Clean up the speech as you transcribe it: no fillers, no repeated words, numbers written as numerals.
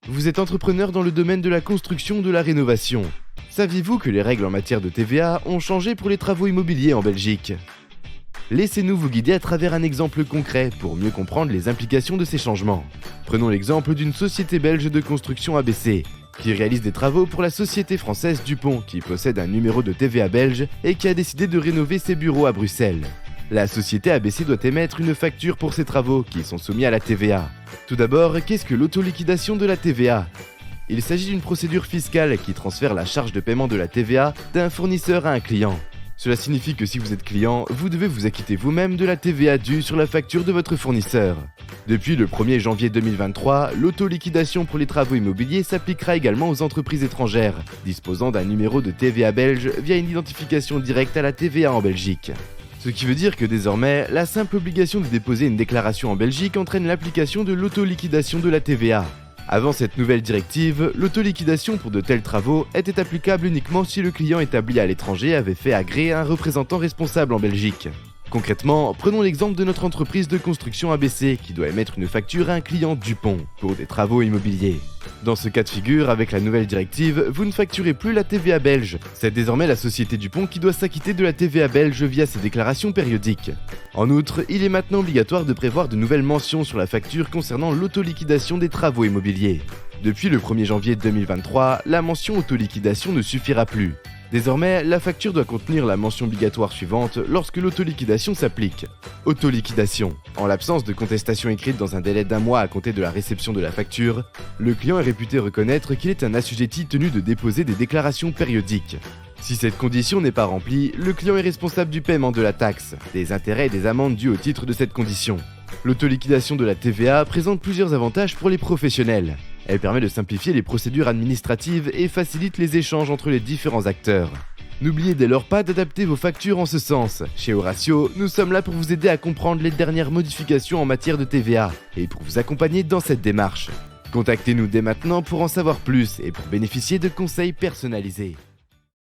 Vous êtes entrepreneur dans le domaine de la construction ou de la rénovation. Saviez-vous que les règles en matière de TVA ont changé pour les travaux immobiliers en Belgique? Laissez-nous vous guider à travers un exemple concret pour mieux comprendre les implications de ces changements. Prenons l'exemple d'une société belge de construction ABC, qui réalise des travaux pour la société française Dupont, qui possède un numéro de TVA belge et qui a décidé de rénover ses bureaux à Bruxelles. La société ABC doit émettre une facture pour ses travaux qui sont soumis à la TVA. Tout d'abord, qu'est-ce que l'autoliquidation de la TVA? Il s'agit d'une procédure fiscale qui transfère la charge de paiement de la TVA d'un fournisseur à un client. Cela signifie que si vous êtes client, vous devez vous acquitter vous-même de la TVA due sur la facture de votre fournisseur. Depuis le 1er janvier 2023, l'autoliquidation pour les travaux immobiliers s'appliquera également aux entreprises étrangères, disposant d'un numéro de TVA belge via une identification directe à la TVA en Belgique. Ce qui veut dire que désormais, la simple obligation de déposer une déclaration en Belgique entraîne l'application de l'autoliquidation de la TVA. Avant cette nouvelle directive, l'autoliquidation pour de tels travaux était applicable uniquement si le client établi à l'étranger avait fait agréer un représentant responsable en Belgique. Concrètement, prenons l'exemple de notre entreprise de construction ABC qui doit émettre une facture à un client Dupont pour des travaux immobiliers. Dans ce cas de figure, avec la nouvelle directive, vous ne facturez plus la TVA belge. C'est désormais la société Dupont qui doit s'acquitter de la TVA belge via ses déclarations périodiques. En outre, il est maintenant obligatoire de prévoir de nouvelles mentions sur la facture concernant l'autoliquidation des travaux immobiliers. Depuis le 1er janvier 2023, la mention autoliquidation ne suffira plus. Désormais, la facture doit contenir la mention obligatoire suivante lorsque l'autoliquidation s'applique. Autoliquidation. En l'absence de contestation écrite dans un délai d'1 mois à compter de la réception de la facture, le client est réputé reconnaître qu'il est un assujetti tenu de déposer des déclarations périodiques. Si cette condition n'est pas remplie, le client est responsable du paiement de la taxe, des intérêts et des amendes dues au titre de cette condition. L'autoliquidation de la TVA présente plusieurs avantages pour les professionnels. Elle permet de simplifier les procédures administratives et facilite les échanges entre les différents acteurs. N'oubliez dès lors pas d'adapter vos factures en ce sens. Chez Horatio, nous sommes là pour vous aider à comprendre les dernières modifications en matière de TVA et pour vous accompagner dans cette démarche. Contactez-nous dès maintenant pour en savoir plus et pour bénéficier de conseils personnalisés.